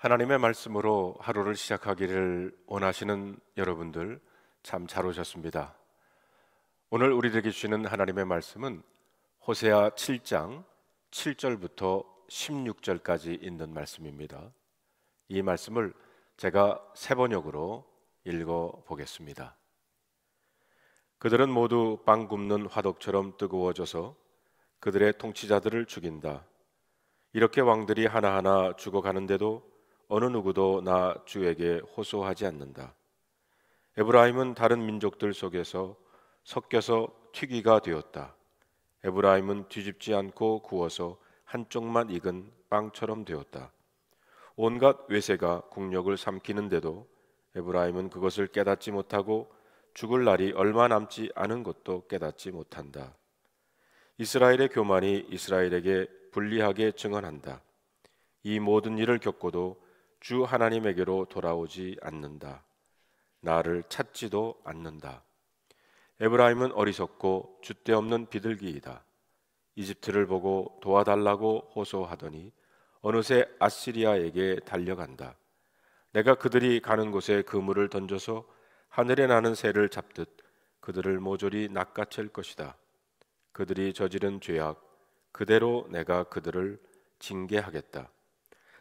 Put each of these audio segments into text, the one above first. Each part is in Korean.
하나님의 말씀으로 하루를 시작하기를 원하시는 여러분들 참 잘 오셨습니다. 오늘 우리들에게 주시는 하나님의 말씀은 호세아 7장 7절부터 16절까지 있는 말씀입니다. 이 말씀을 제가 세 번역으로 읽어 보겠습니다. 그들은 모두 빵 굽는 화덕처럼 뜨거워져서 그들의 통치자들을 죽인다. 이렇게 왕들이 하나하나 죽어가는데도 어느 누구도 나 주에게 호소하지 않는다. 에브라임은 다른 민족들 속에서 섞여서 튀기가 되었다. 에브라임은 뒤집지 않고 구워서 한쪽만 익은 빵처럼 되었다. 온갖 외세가 국력을 삼키는데도 에브라임은 그것을 깨닫지 못하고 죽을 날이 얼마 남지 않은 것도 깨닫지 못한다. 이스라엘의 교만이 이스라엘에게 불리하게 증언한다. 이 모든 일을 겪고도 주 하나님에게로 돌아오지 않는다. 나를 찾지도 않는다. 에브라임은 어리석고 줏대없는 비둘기이다. 이집트를 보고 도와달라고 호소하더니 어느새 아시리아에게 달려간다. 내가 그들이 가는 곳에 그물을 던져서 하늘에 나는 새를 잡듯 그들을 모조리 낚아챌 것이다. 그들이 저지른 죄악 그대로 내가 그들을 징계하겠다.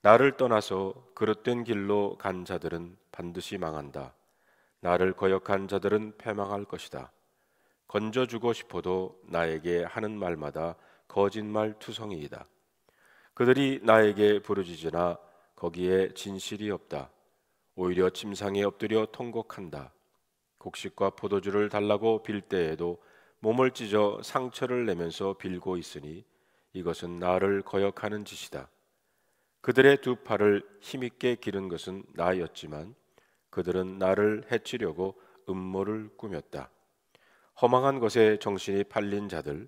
나를 떠나서 그릇된 길로 간 자들은 반드시 망한다. 나를 거역한 자들은 패망할 것이다. 건져주고 싶어도 나에게 하는 말마다 거짓말 투성이이다. 그들이 나에게 부르짖으나 거기에 진실이 없다. 오히려 침상에 엎드려 통곡한다. 곡식과 포도주를 달라고 빌 때에도 몸을 찢어 상처를 내면서 빌고 있으니 이것은 나를 거역하는 짓이다. 그들의 두 팔을 힘있게 기른 것은 나였지만 그들은 나를 해치려고 음모를 꾸몄다. 허망한 것에 정신이 팔린 자들,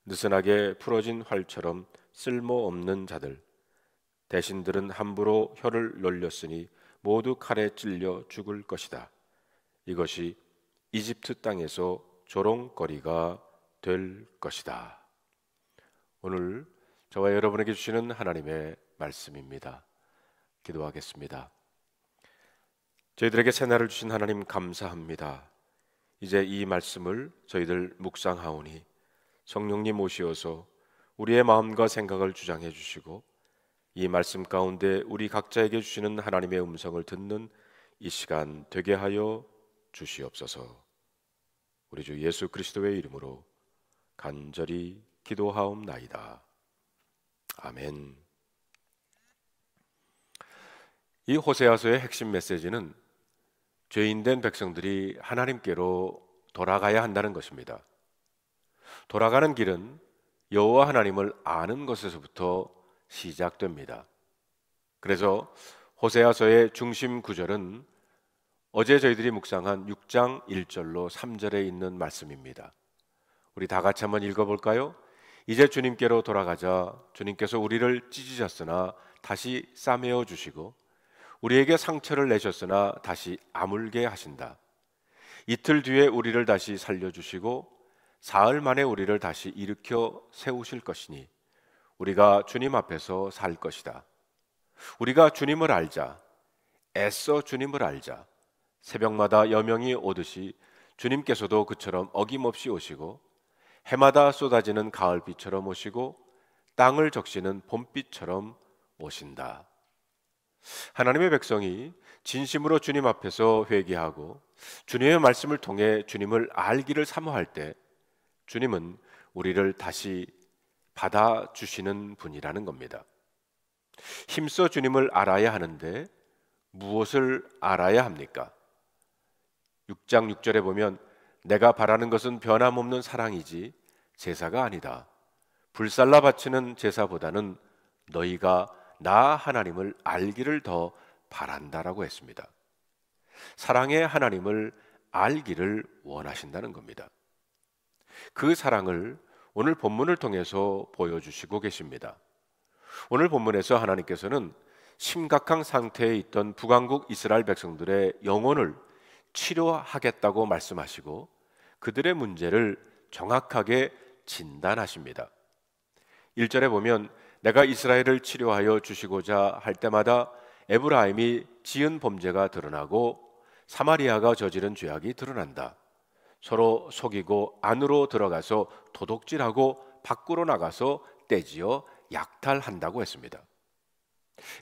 느슨하게 풀어진 활처럼 쓸모없는 자들, 대신들은 함부로 혀를 놀렸으니 모두 칼에 찔려 죽을 것이다. 이것이 이집트 땅에서 조롱거리가 될 것이다. 오늘 저와 여러분에게 주시는 하나님의 말씀입니다. 기도하겠습니다. 저희들에게 새날을 주신 하나님 감사합니다. 이제 이 말씀을 저희들 묵상하오니 성령님 오시어서 우리의 마음과 생각을 주장해 주시고 이 말씀 가운데 우리 각자에게 주시는 하나님의 음성을 듣는 이 시간 되게 하여 주시옵소서. 우리 주 예수 그리스도의 이름으로 간절히 기도하옵나이다. 아멘. 이 호세아서의 핵심 메시지는 죄인된 백성들이 하나님께로 돌아가야 한다는 것입니다. 돌아가는 길은 여호와 하나님을 아는 것에서부터 시작됩니다. 그래서 호세아서의 중심 구절은 어제 저희들이 묵상한 6장 1절로 3절에 있는 말씀입니다. 우리 다 같이 한번 읽어볼까요? 이제 주님께로 돌아가자. 주님께서 우리를 찢으셨으나 다시 싸매어 주시고 우리에게 상처를 내셨으나 다시 아물게 하신다. 이틀 뒤에 우리를 다시 살려주시고 사흘 만에 우리를 다시 일으켜 세우실 것이니 우리가 주님 앞에서 살 것이다. 우리가 주님을 알자. 애써 주님을 알자. 새벽마다 여명이 오듯이 주님께서도 그처럼 어김없이 오시고 해마다 쏟아지는 가을비처럼 오시고 땅을 적시는 봄비처럼 오신다. 하나님의 백성이 진심으로 주님 앞에서 회개하고 주님의 말씀을 통해 주님을 알기를 사모할 때 주님은 우리를 다시 받아주시는 분이라는 겁니다. 힘써 주님을 알아야 하는데 무엇을 알아야 합니까? 6장 6절에 보면 내가 바라는 것은 변함없는 사랑이지 제사가 아니다. 불살라 바치는 제사보다는 너희가 나 하나님을 알기를 더 바란다라고 했습니다. 사랑의 하나님을 알기를 원하신다는 겁니다. 그 사랑을 오늘 본문을 통해서 보여주시고 계십니다. 오늘 본문에서 하나님께서는 심각한 상태에 있던 북왕국 이스라엘 백성들의 영혼을 치료하겠다고 말씀하시고 그들의 문제를 정확하게 진단하십니다. 1절에 보면 내가 이스라엘을 치료하여 주시고자 할 때마다 에브라임이 지은 범죄가 드러나고 사마리아가 저지른 죄악이 드러난다. 서로 속이고 안으로 들어가서 도둑질하고 밖으로 나가서 떼지어 약탈한다고 했습니다.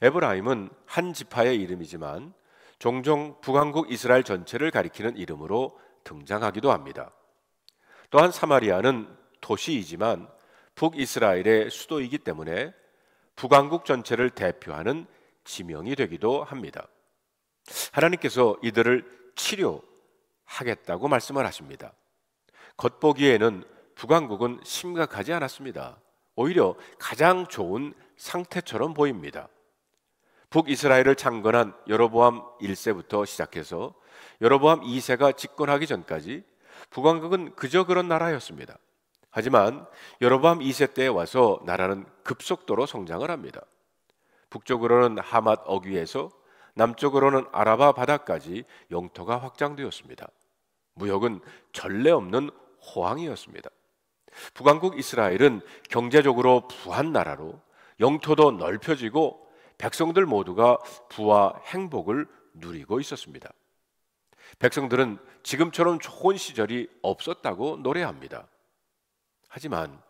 에브라임은 한 지파의 이름이지만 종종 북왕국 이스라엘 전체를 가리키는 이름으로 등장하기도 합니다. 또한 사마리아는 도시이지만 북이스라엘의 수도이기 때문에 북왕국 전체를 대표하는 지명이 되기도 합니다. 하나님께서 이들을 치료하겠다고 말씀을 하십니다. 겉보기에는 북왕국은 심각하지 않았습니다. 오히려 가장 좋은 상태처럼 보입니다. 북이스라엘을 창건한 여로보암 1세부터 시작해서 여로보암 2세가 집권하기 전까지 북왕국은 그저 그런 나라였습니다. 하지만 여로보암 2세 때에 와서 나라는 급속도로 성장을 합니다. 북쪽으로는 하맛 어귀에서 남쪽으로는 아라바 바다까지 영토가 확장되었습니다. 무역은 전례 없는 호황이었습니다. 북왕국 이스라엘은 경제적으로 부한 나라로 영토도 넓혀지고 백성들 모두가 부와 행복을 누리고 있었습니다. 백성들은 지금처럼 좋은 시절이 없었다고 노래합니다. 하지만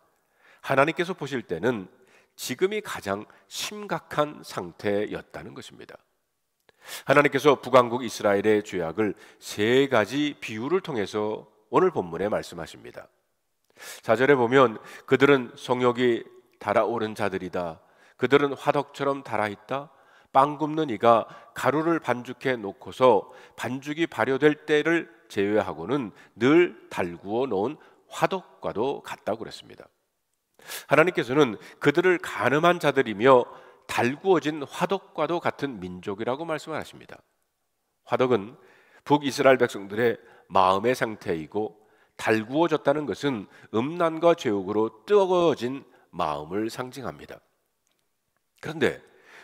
하나님께서 보실 때는 지금이 가장 심각한 상태였다는 것입니다. 하나님께서 북왕국 이스라엘의 죄악을 세 가지 비유를 통해서 오늘 본문에 말씀하십니다. 4절에 보면 그들은 성욕이 달아오른 자들이다. 그들은 화덕처럼 달아있다. 빵 굽는 이가 가루를 반죽해 놓고서 반죽이 발효될 때를 제외하고는 늘 달구어 놓은 화덕과도 같다고 그랬습니다. 하나님께서는 그들을 간음한 자들이며 달구어진 화덕과도 같은 민족이라고 말씀을 하십니다. 화덕은 북이스라엘 백성들의 마음의 상태이고 달구어졌다는 것은 음란과 죄욕으로 뜨거워진 마음을 상징합니다. 그런데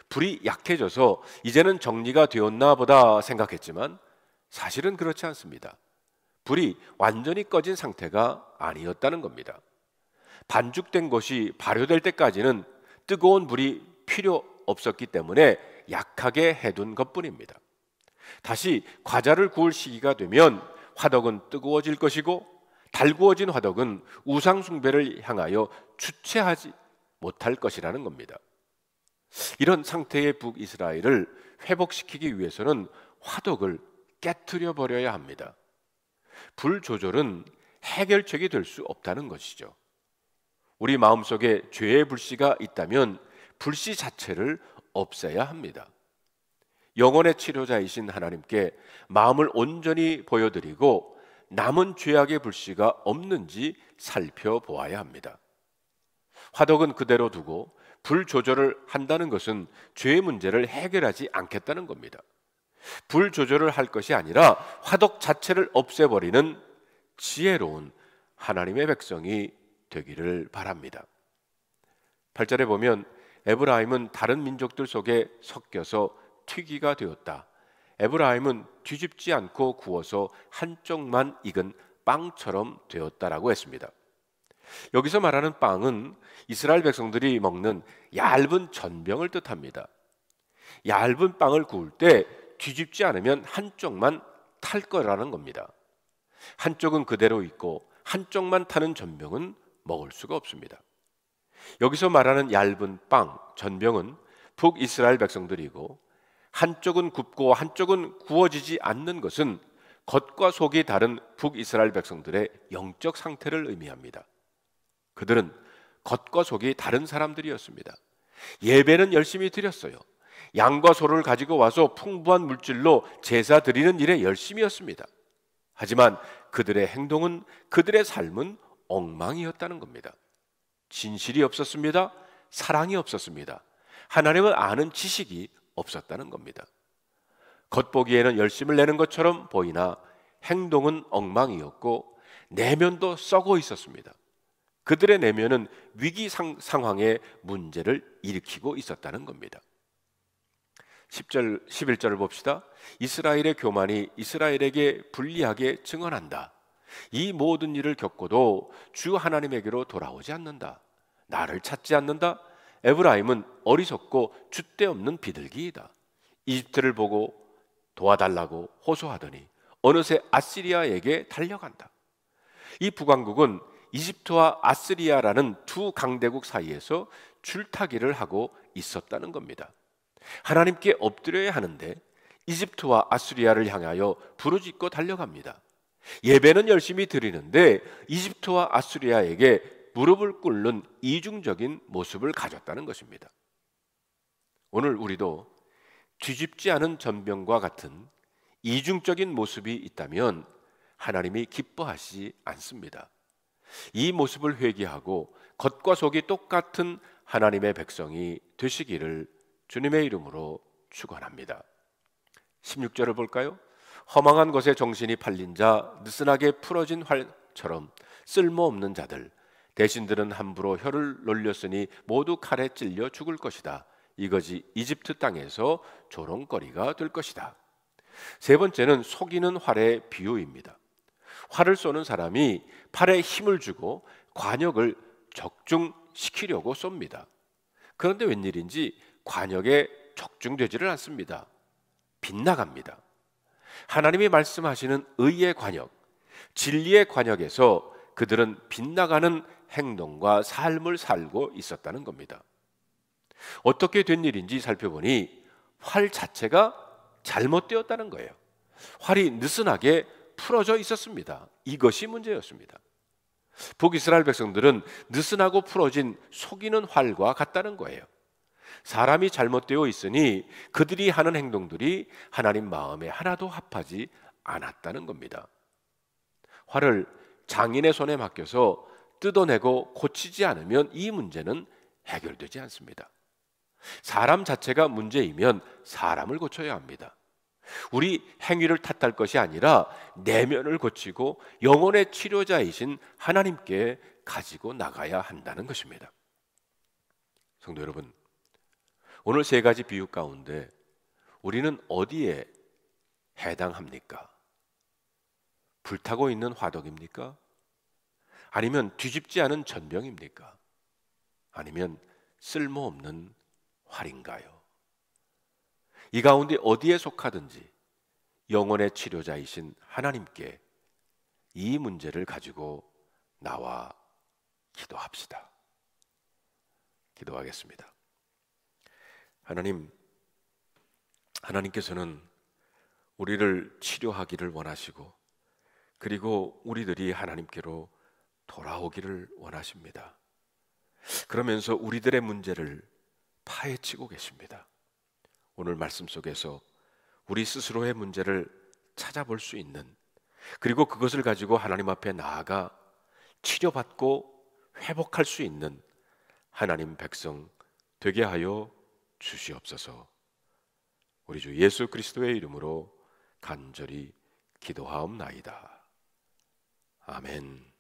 불이 약해져서 이제는 정리가 되었나 보다 생각했지만 사실은 그렇지 않습니다. 불이 완전히 꺼진 상태가 아니었다는 겁니다. 반죽된 것이 발효될 때까지는 뜨거운 불이 필요 없었기 때문에 약하게 해둔 것뿐입니다. 다시 과자를 구울 시기가 되면 화덕은 뜨거워질 것이고 달구어진 화덕은 우상 숭배를 향하여 주체하지 못할 것이라는 겁니다. 이런 상태의 북이스라엘을 회복시키기 위해서는 화덕을 깨트려 버려야 합니다. 불 조절은 해결책이 될 수 없다는 것이죠. 우리 마음속에 죄의 불씨가 있다면 불씨 자체를 없애야 합니다. 영혼의 치료자이신 하나님께 마음을 온전히 보여드리고 남은 죄악의 불씨가 없는지 살펴보아야 합니다. 화덕은 그대로 두고 불 조절을 한다는 것은 죄의 문제를 해결하지 않겠다는 겁니다. 불 조절을 할 것이 아니라 화덕 자체를 없애버리는 지혜로운 하나님의 백성이 되기를 바랍니다. 8절에 보면 에브라임은 다른 민족들 속에 섞여서 튀기가 되었다. 에브라임은 뒤집지 않고 구워서 한쪽만 익은 빵처럼 되었다라고 했습니다. 여기서 말하는 빵은 이스라엘 백성들이 먹는 얇은 전병을 뜻합니다. 얇은 빵을 구울 때 뒤집지 않으면 한쪽만 탈 거라는 겁니다. 한쪽은 그대로 있고 한쪽만 타는 전병은 먹을 수가 없습니다. 여기서 말하는 얇은 빵, 전병은 북이스라엘 백성들이고 한쪽은 굽고 한쪽은 구워지지 않는 것은 겉과 속이 다른 북이스라엘 백성들의 영적 상태를 의미합니다. 그들은 겉과 속이 다른 사람들이었습니다. 예배는 열심히 드렸어요. 양과 소를 가지고 와서 풍부한 물질로 제사 드리는 일에 열심이었습니다. 하지만 그들의 행동은, 그들의 삶은 엉망이었다는 겁니다. 진실이 없었습니다. 사랑이 없었습니다. 하나님을 아는 지식이 없었다는 겁니다. 겉보기에는 열심을 내는 것처럼 보이나 행동은 엉망이었고 내면도 썩어 있었습니다. 그들의 내면은 위기 상황에 문제를 일으키고 있었다는 겁니다. 10절, 11절을 봅시다. 이스라엘의 교만이 이스라엘에게 불리하게 증언한다. 이 모든 일을 겪고도 주 하나님에게로 돌아오지 않는다. 나를 찾지 않는다. 에브라임은 어리석고 줏대없는 비둘기이다. 이집트를 보고 도와달라고 호소하더니 어느새 아시리아에게 달려간다. 이 북왕국은 이집트와 아시리아라는 두 강대국 사이에서 줄타기를 하고 있었다는 겁니다. 하나님께 엎드려야 하는데 이집트와 아시리아를 향하여 부르짖고 달려갑니다. 예배는 열심히 드리는데 이집트와 아시리아에게 무릎을 꿇는 이중적인 모습을 가졌다는 것입니다. 오늘 우리도 뒤집지 않은 전병과 같은 이중적인 모습이 있다면 하나님이 기뻐하시지 않습니다. 이 모습을 회개하고 겉과 속이 똑같은 하나님의 백성이 되시기를 주님의 이름으로 축원합니다. 16절을 볼까요? 허망한 것에 정신이 팔린 자, 느슨하게 풀어진 활처럼 쓸모없는 자들, 대신들은 함부로 혀를 놀렸으니 모두 칼에 찔려 죽을 것이다. 이것이 이집트 땅에서 조롱거리가 될 것이다. 세 번째는 속이는 활의 비유입니다. 활을 쏘는 사람이 팔에 힘을 주고 관역을 적중시키려고 쏩니다. 그런데 웬일인지 관역에 적중되지를 않습니다. 빗나갑니다. 하나님이 말씀하시는 의의 관역, 진리의 관역에서 그들은 빗나가는 행동과 삶을 살고 있었다는 겁니다. 어떻게 된 일인지 살펴보니 활 자체가 잘못되었다는 거예요. 활이 느슨하게 풀어져 있었습니다. 이것이 문제였습니다. 북이스라엘 백성들은 느슨하고 풀어진 속이는 활과 같다는 거예요. 사람이 잘못되어 있으니 그들이 하는 행동들이 하나님 마음에 하나도 합하지 않았다는 겁니다. 활을 장인의 손에 맡겨서 뜯어내고 고치지 않으면 이 문제는 해결되지 않습니다. 사람 자체가 문제이면 사람을 고쳐야 합니다. 우리 행위를 탓할 것이 아니라 내면을 고치고 영혼의 치료자이신 하나님께 가지고 나가야 한다는 것입니다. 성도 여러분, 오늘 세 가지 비유 가운데 우리는 어디에 해당합니까? 불타고 있는 화덕입니까? 아니면 뒤집지 않은 전병입니까? 아니면 쓸모없는 활인가요? 이 가운데 어디에 속하든지 영혼의 치료자이신 하나님께 이 문제를 가지고 나와 기도합시다. 기도하겠습니다. 하나님께서는 우리를 치료하기를 원하시고 그리고 우리들이 하나님께로 돌아오기를 원하십니다. 그러면서 우리들의 문제를 파헤치고 계십니다. 오늘 말씀 속에서 우리 스스로의 문제를 찾아볼 수 있는, 그리고 그것을 가지고 하나님 앞에 나아가 치료받고 회복할 수 있는 하나님 백성 되게 하여 주시옵소서. 우리 주 예수 그리스도의 이름으로 간절히 기도하옵나이다. 아멘.